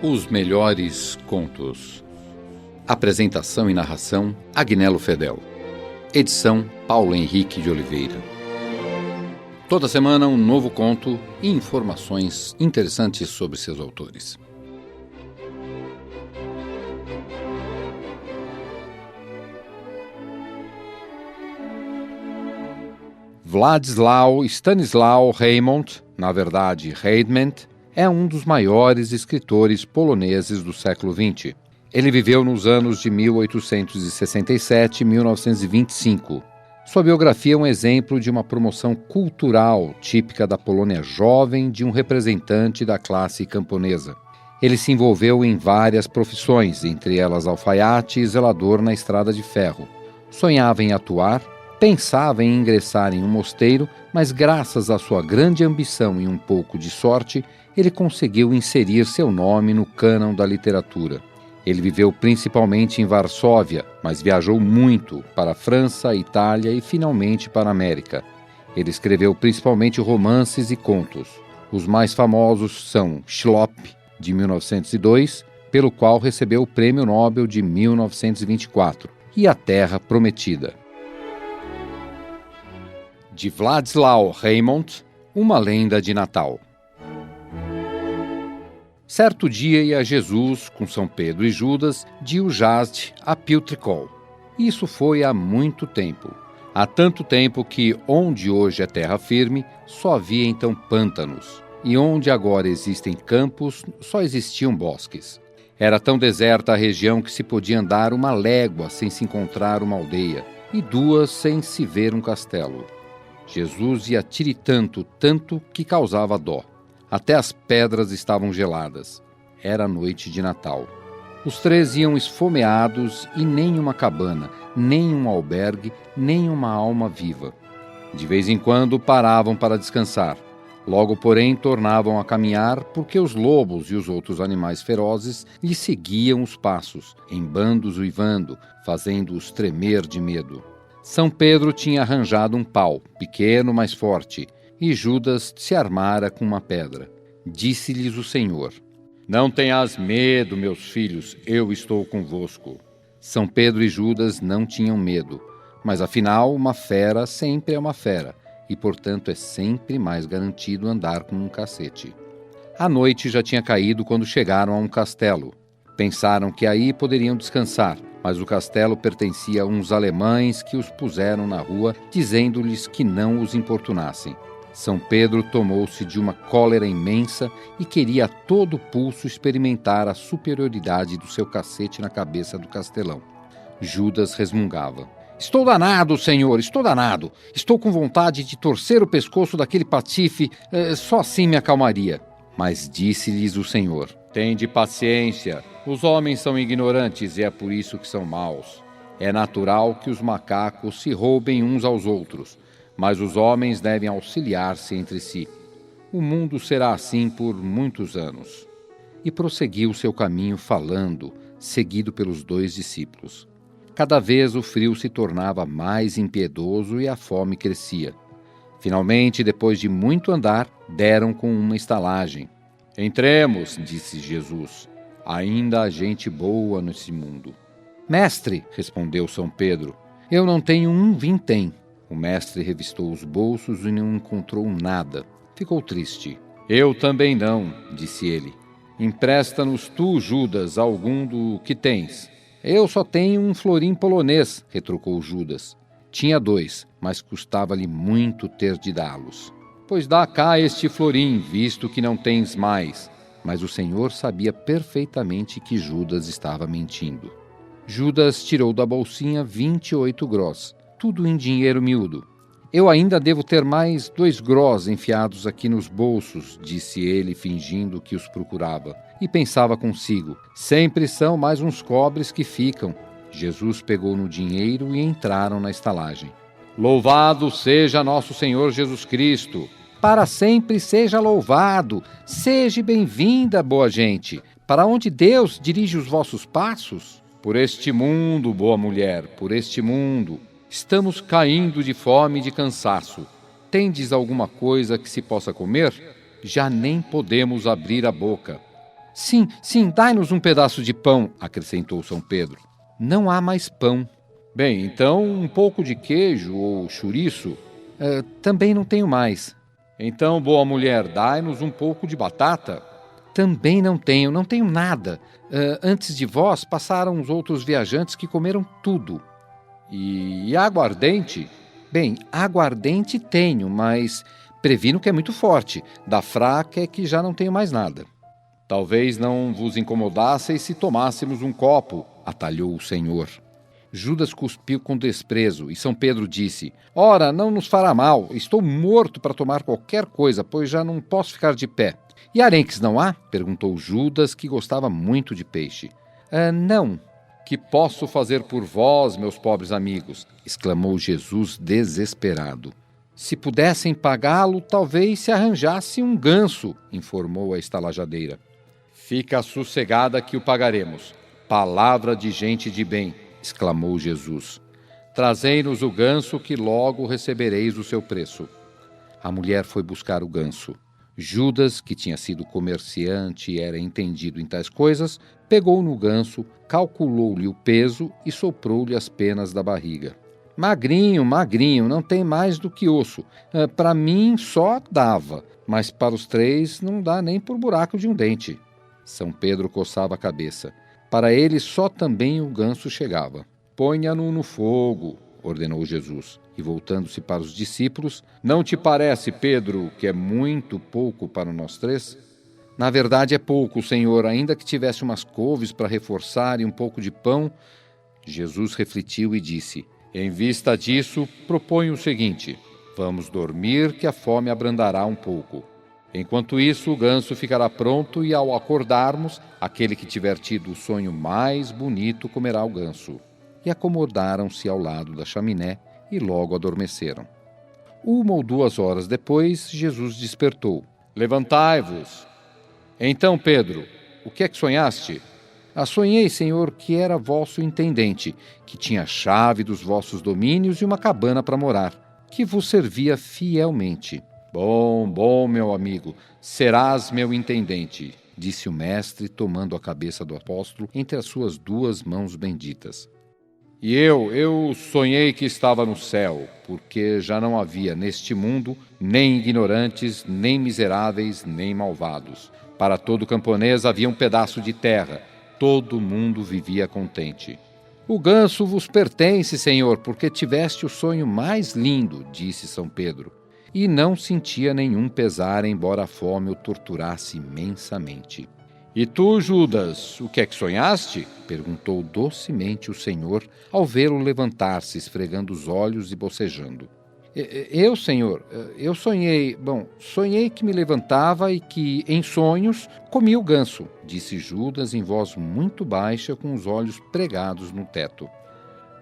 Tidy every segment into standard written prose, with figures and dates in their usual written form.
Os melhores contos. Apresentação e narração: Agnello Fedel. Edição: Paulo Henrique de Oliveira. Toda semana um novo conto e informações interessantes sobre seus autores. Władysław Stanisław Reymont, na verdade Reymont, é um dos maiores escritores poloneses do século XX. Ele viveu nos anos de 1867 e 1925. Sua biografia é um exemplo de uma promoção cultural típica da Polônia jovem de um representante da classe camponesa. Ele se envolveu em várias profissões, entre elas alfaiate e zelador na estrada de ferro. Sonhava em atuar, pensava em ingressar em um mosteiro, mas graças à sua grande ambição e um pouco de sorte, ele conseguiu inserir seu nome no cânon da literatura. Ele viveu principalmente em Varsóvia, mas viajou muito para a França, Itália e finalmente para a América. Ele escreveu principalmente romances e contos. Os mais famosos são Ślop, de 1902, pelo qual recebeu o Prêmio Nobel de 1924, e A Terra Prometida. De Władysław Reymont, Uma Lenda de Natal. Certo dia ia Jesus, com São Pedro e Judas, de Ujazd a Piltricol. Isso foi há muito tempo. Há tanto tempo que, onde hoje é terra firme, só havia então pântanos. E onde agora existem campos, só existiam bosques. Era tão deserta a região que se podia andar uma légua sem se encontrar uma aldeia, e duas sem se ver um castelo. Jesus ia tiritando tanto que causava dó. Até as pedras estavam geladas. Era noite de Natal. Os três iam esfomeados e nem uma cabana, nem um albergue, nem uma alma viva. De vez em quando paravam para descansar. Logo, porém, tornavam a caminhar porque os lobos e os outros animais ferozes lhe seguiam os passos, em bandos uivando, fazendo-os tremer de medo. São Pedro tinha arranjado um pau, pequeno, mas forte, e Judas se armara com uma pedra. Disse-lhes o Senhor: "Não tenhas medo, meus filhos, eu estou convosco." São Pedro e Judas não tinham medo, mas afinal uma fera sempre é uma fera, e portanto é sempre mais garantido andar com um cacete. A noite já tinha caído quando chegaram a um castelo. Pensaram que aí poderiam descansar, mas o castelo pertencia a uns alemães que os puseram na rua, dizendo-lhes que não os importunassem. São Pedro tomou-se de uma cólera imensa e queria a todo pulso experimentar a superioridade do seu cacete na cabeça do castelão. Judas resmungava: "Estou danado, senhor, estou danado. Estou com vontade de torcer o pescoço daquele patife, só assim me acalmaria." Mas disse-lhes o Senhor: "Tende paciência, os homens são ignorantes e é por isso que são maus. É natural que os macacos se roubem uns aos outros, mas os homens devem auxiliar-se entre si. O mundo será assim por muitos anos." E prosseguiu seu caminho falando, seguido pelos dois discípulos. Cada vez o frio se tornava mais impiedoso e a fome crescia. Finalmente, depois de muito andar, deram com uma estalagem. "Entremos", disse Jesus. "Ainda há gente boa nesse mundo." "Mestre", respondeu São Pedro, "eu não tenho um vintém." O mestre revistou os bolsos e não encontrou nada. Ficou triste. "Eu também não", disse ele. "Empresta-nos tu, Judas, algum do que tens." "Eu só tenho um florim polonês", retrucou Judas. Tinha 2, mas custava-lhe muito ter de dá-los. "Pois dá cá este florim, visto que não tens mais." Mas o Senhor sabia perfeitamente que Judas estava mentindo. Judas tirou da bolsinha 28 grós, tudo em dinheiro miúdo. "Eu ainda devo ter mais 2 grós enfiados aqui nos bolsos", disse ele, fingindo que os procurava. E pensava consigo: "Sempre são mais uns cobres que ficam." Jesus pegou no dinheiro e entraram na estalagem. "Louvado seja nosso Senhor Jesus Cristo!" "Para sempre seja louvado! Seja bem-vinda, boa gente! Para onde Deus dirige os vossos passos?" "Por este mundo, boa mulher, por este mundo. Estamos caindo de fome e de cansaço. Tendes alguma coisa que se possa comer? Já nem podemos abrir a boca." Sim, sim, dai-nos um pedaço de pão, acrescentou São Pedro. Não há mais pão. Bem, então um pouco de queijo ou chouriço? Também não tenho mais. Então, boa mulher, dai-nos um pouco de batata? Também não tenho nada. Antes de vós passaram os outros viajantes que comeram tudo. E aguardente? Bem, aguardente tenho, mas previno que é muito forte. Da fraca é que já não tenho mais nada. Talvez não vos incomodasseis se tomássemos um copo, atalhou o Senhor. Judas cuspiu com desprezo e São Pedro disse: Ora, não nos fará mal, estou morto para tomar qualquer coisa, pois já não posso ficar de pé. E arenques não há? Perguntou Judas, que gostava muito de peixe. Não. Que posso fazer por vós, meus pobres amigos? Exclamou Jesus desesperado. Se pudessem pagá-lo, talvez se arranjasse um ganso, informou a estalajadeira. Fica sossegada que o pagaremos. Palavra de gente de bem, exclamou Jesus. Trazei-nos o ganso que logo recebereis o seu preço. A mulher foi buscar o ganso. Judas, que tinha sido comerciante e era entendido em tais coisas, pegou no ganso, calculou-lhe o peso e soprou-lhe as penas da barriga. Magrinho, magrinho, não tem mais do que osso. Para mim só dava, mas para os 3 não dá nem por buraco de um dente. São Pedro coçava a cabeça. Para ele só também o ganso chegava. Ponha-no no fogo, ordenou Jesus. E voltando-se para os discípulos, não te parece, Pedro, que é muito pouco para nós 3? Na verdade é pouco, Senhor, ainda que tivesse umas couves para reforçar e um pouco de pão. Jesus refletiu e disse: Em vista disso, proponho o seguinte: vamos dormir, que a fome abrandará um pouco. Enquanto isso, o ganso ficará pronto e, ao acordarmos, aquele que tiver tido o sonho mais bonito comerá o ganso. E acomodaram-se ao lado da chaminé e logo adormeceram. 1 ou 2 horas depois, Jesus despertou. Levantai-vos! Então, Pedro, o que é que sonhaste? Sonhei, Senhor, que era vosso intendente, que tinha a chave dos vossos domínios e uma cabana para morar, que vos servia fielmente. Bom, meu amigo, serás meu intendente, disse o mestre, tomando a cabeça do apóstolo entre as suas 2 mãos benditas. E eu sonhei que estava no céu, porque já não havia neste mundo nem ignorantes, nem miseráveis, nem malvados. Para todo camponês havia um pedaço de terra, todo mundo vivia contente. O ganso vos pertence, Senhor, porque tiveste o sonho mais lindo, disse São Pedro. E não sentia nenhum pesar, embora a fome o torturasse imensamente. E tu, Judas, o que é que sonhaste? Perguntou docemente o Senhor, ao vê-lo levantar-se, esfregando os olhos e bocejando. Eu, Senhor, eu sonhei que me levantava e que, em sonhos, comia o ganso, disse Judas em voz muito baixa, com os olhos pregados no teto.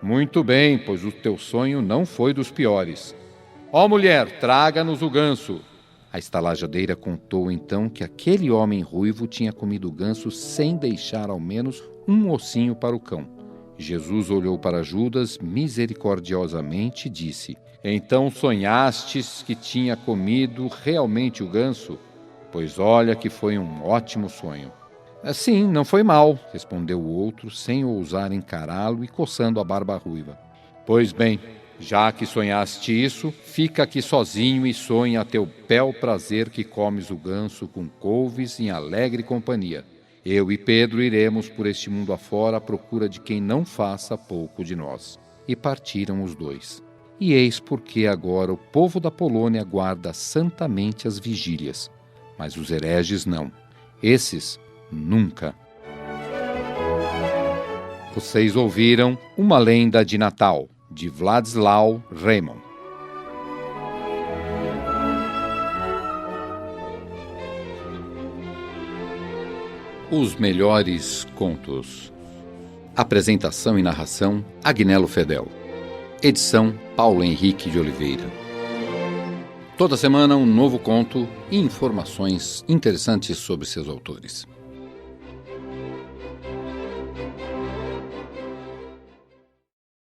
Muito bem, pois o teu sonho não foi dos piores. Ó mulher, traga-nos o ganso. A estalajadeira contou então que aquele homem ruivo tinha comido o ganso sem deixar ao menos um ossinho para o cão. Jesus olhou para Judas misericordiosamente e disse: Então sonhastes que tinha comido realmente o ganso? Pois olha que foi um ótimo sonho. Sim, não foi mal, respondeu o outro, sem ousar encará-lo e coçando a barba ruiva. Pois bem, já que sonhaste isso, fica aqui sozinho e sonha a teu bel prazer que comes o ganso com couves em alegre companhia. Eu e Pedro iremos por este mundo afora à procura de quem não faça pouco de nós. E partiram os 2. E eis porque agora o povo da Polônia guarda santamente as vigílias, mas os hereges não. Esses, nunca. Vocês ouviram Uma Lenda de Natal, de Władysław Reymont. Os melhores contos. Apresentação e narração, Agnello Fedel. Edição, Paulo Henrique de Oliveira. Toda semana um novo conto e informações interessantes sobre seus autores.